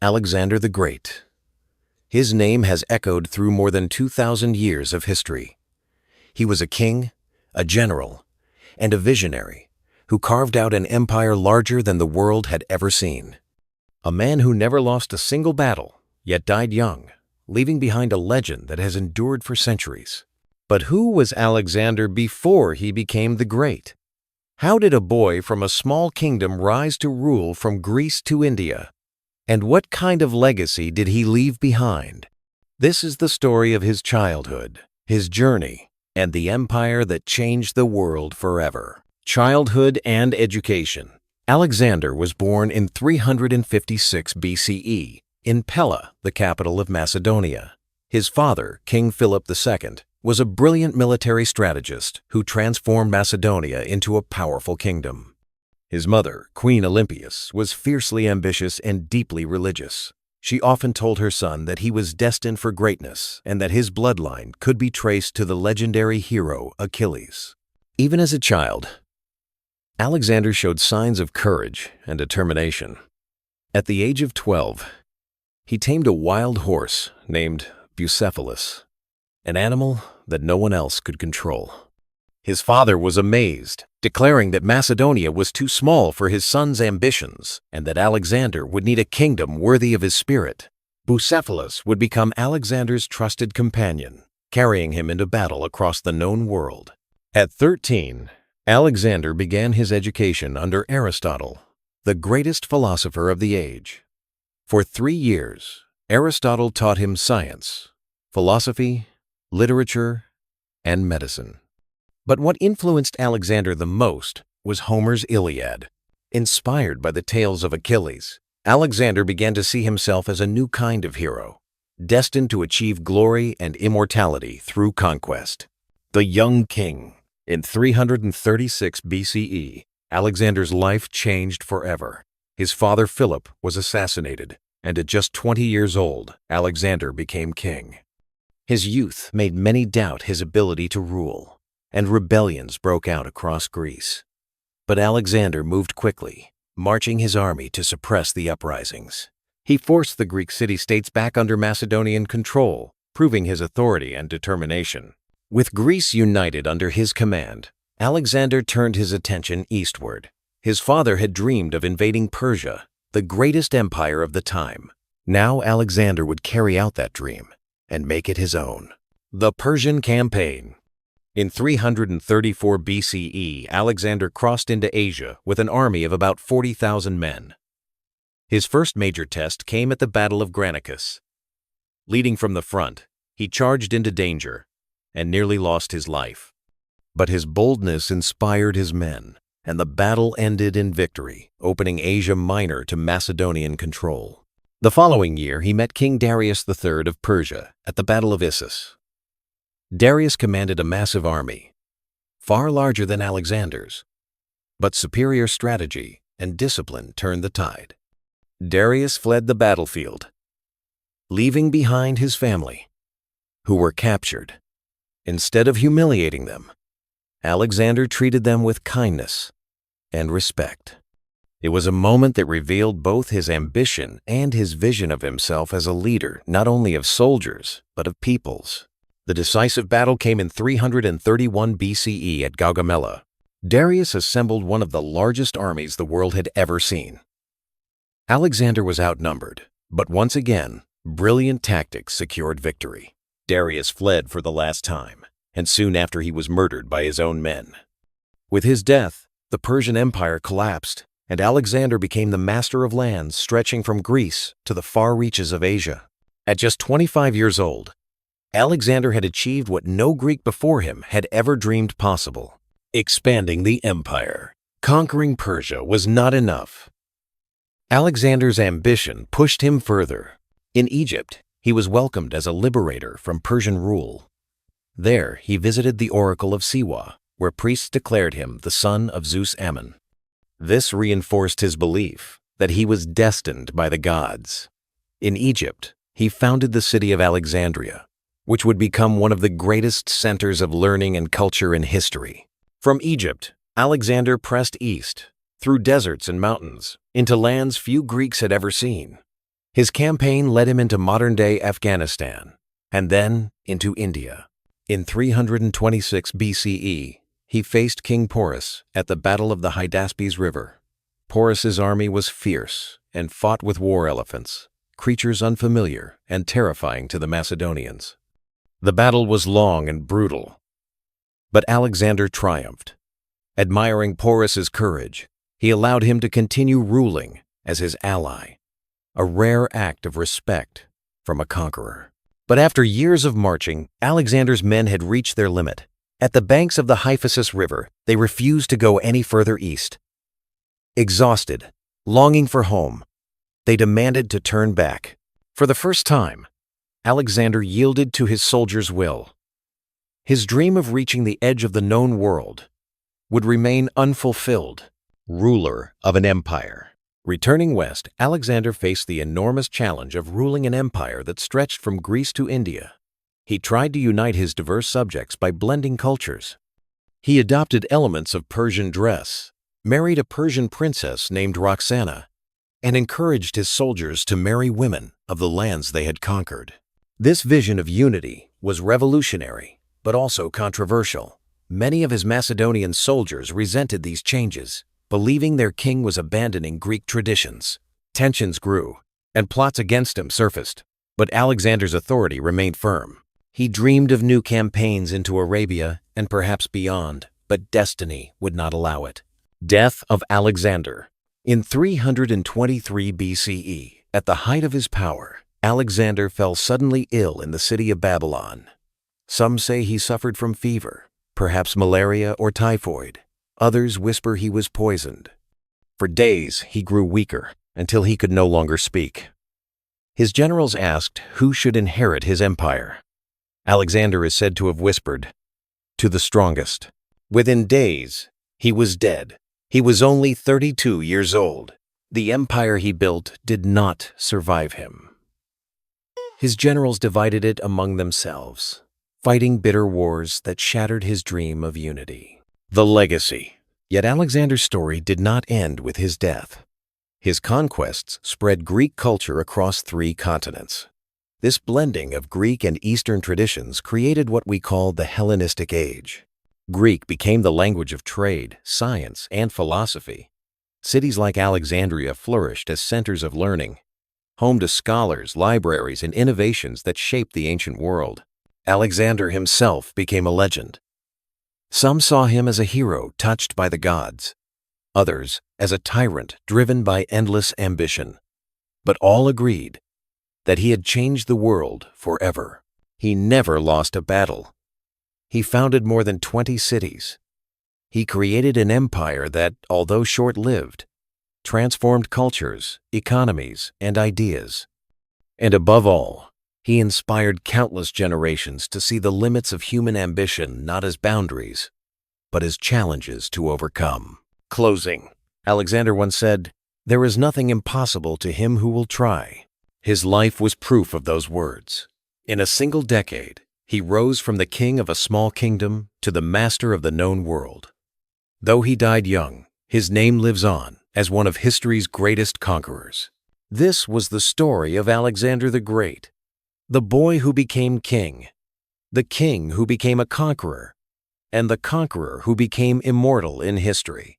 Alexander the Great. His name has echoed through more than 2,000 years of history. He was a king, a general, and a visionary who carved out an empire larger than the world had ever seen. A man who never lost a single battle, yet died young, leaving behind a legend that has endured for centuries. But who was Alexander before he became the Great? How did a boy from a small kingdom rise to rule from Greece to India? And what kind of legacy did he leave behind? This is the story of his childhood, his journey, and the empire that changed the world forever. Childhood and education. Alexander was born in 356 BCE in Pella, the capital of Macedonia. His father, King Philip II, was a brilliant military strategist who transformed Macedonia into a powerful kingdom. His mother, Queen Olympias, was fiercely ambitious and deeply religious. She often told her son that he was destined for greatness and that his bloodline could be traced to the legendary hero Achilles. Even as a child, Alexander showed signs of courage and determination. At the age of 12, he tamed a wild horse named Bucephalus, an animal that no one else could control. His father was amazed, declaring that Macedonia was too small for his son's ambitions and that Alexander would need a kingdom worthy of his spirit. Bucephalus would become Alexander's trusted companion, carrying him into battle across the known world. At 13, Alexander began his education under Aristotle, the greatest philosopher of the age. For 3 years, Aristotle taught him science, philosophy, literature, and medicine. But what influenced Alexander the most was Homer's Iliad. Inspired by the tales of Achilles, Alexander began to see himself as a new kind of hero, destined to achieve glory and immortality through conquest. The young king. In 336 BCE, Alexander's life changed forever. His father Philip was assassinated, and at just 20 years old, Alexander became king. His youth made many doubt his ability to rule, and rebellions broke out across Greece. But Alexander moved quickly, marching his army to suppress the uprisings. He forced the Greek city-states back under Macedonian control, proving his authority and determination. With Greece united under his command, Alexander turned his attention eastward. His father had dreamed of invading Persia, the greatest empire of the time. Now Alexander would carry out that dream and make it his own. The Persian Campaign. In 334 BCE, Alexander crossed into Asia with an army of about 40,000 men. His first major test came at the Battle of Granicus. Leading from the front, he charged into danger and nearly lost his life. But his boldness inspired his men, and the battle ended in victory, opening Asia Minor to Macedonian control. The following year, he met King Darius III of Persia at the Battle of Issus. Darius commanded a massive army, far larger than Alexander's, but superior strategy and discipline turned the tide. Darius fled the battlefield, leaving behind his family, who were captured. Instead of humiliating them, Alexander treated them with kindness and respect. It was a moment that revealed both his ambition and his vision of himself as a leader, not only of soldiers, but of peoples. The decisive battle came in 331 BCE at Gaugamela. Darius assembled one of the largest armies the world had ever seen. Alexander was outnumbered, but once again, brilliant tactics secured victory. Darius fled for the last time, and soon after he was murdered by his own men. With his death, the Persian Empire collapsed, and Alexander became the master of lands stretching from Greece to the far reaches of Asia. At just 25 years old, Alexander had achieved what no Greek before him had ever dreamed possible: expanding the empire. Conquering Persia was not enough. Alexander's ambition pushed him further. In Egypt, he was welcomed as a liberator from Persian rule. There, he visited the oracle of Siwa, where priests declared him the son of Zeus Ammon. This reinforced his belief that he was destined by the gods. In Egypt, he founded the city of Alexandria, which would become one of the greatest centers of learning and culture in history. From Egypt, Alexander pressed east, through deserts and mountains, into lands few Greeks had ever seen. His campaign led him into modern-day Afghanistan, and then into India. In 326 BCE, he faced King Porus at the Battle of the Hydaspes River. Porus's army was fierce and fought with war elephants, creatures unfamiliar and terrifying to the Macedonians. The battle was long and brutal, but Alexander triumphed. Admiring Porus's courage, he allowed him to continue ruling as his ally, a rare act of respect from a conqueror. But after years of marching, Alexander's men had reached their limit. At the banks of the Hydaspes River, they refused to go any further east. Exhausted, longing for home, they demanded to turn back. For the first time, Alexander yielded to his soldiers' will. His dream of reaching the edge of the known world would remain unfulfilled. Ruler of an empire. Returning west, Alexander faced the enormous challenge of ruling an empire that stretched from Greece to India. He tried to unite his diverse subjects by blending cultures. He adopted elements of Persian dress, married a Persian princess named Roxana, and encouraged his soldiers to marry women of the lands they had conquered. This vision of unity was revolutionary, but also controversial. Many of his Macedonian soldiers resented these changes, believing their king was abandoning Greek traditions. Tensions grew, and plots against him surfaced, but Alexander's authority remained firm. He dreamed of new campaigns into Arabia and perhaps beyond, but destiny would not allow it. Death of Alexander. In 323 BCE, at the height of his power, Alexander fell suddenly ill in the city of Babylon. Some say he suffered from fever, perhaps malaria or typhoid. Others whisper he was poisoned. For days, he grew weaker until he could no longer speak. His generals asked who should inherit his empire. Alexander is said to have whispered, "To the strongest." Within days, he was dead. He was only 32 years old. The empire he built did not survive him. His generals divided it among themselves, fighting bitter wars that shattered his dream of unity. The legacy. Yet Alexander's story did not end with his death. His conquests spread Greek culture across 3 continents. This blending of Greek and Eastern traditions created what we call the Hellenistic Age. Greek became the language of trade, science, and philosophy. Cities like Alexandria flourished as centers of learning, home to scholars, libraries, and innovations that shaped the ancient world. Alexander himself became a legend. Some saw him as a hero touched by the gods, others as a tyrant driven by endless ambition. But all agreed that he had changed the world forever. He never lost a battle. He founded more than 20 cities. He created an empire that, although short-lived, transformed cultures, economies, and ideas. And above all, he inspired countless generations to see the limits of human ambition not as boundaries, but as challenges to overcome. Closing. Alexander once said, "There is nothing impossible to him who will try." His life was proof of those words. In a single decade, he rose from the king of a small kingdom to the master of the known world. Though he died young, his name lives on as one of history's greatest conquerors. This was the story of Alexander the Great. The boy who became king, the king who became a conqueror, and the conqueror who became immortal in history.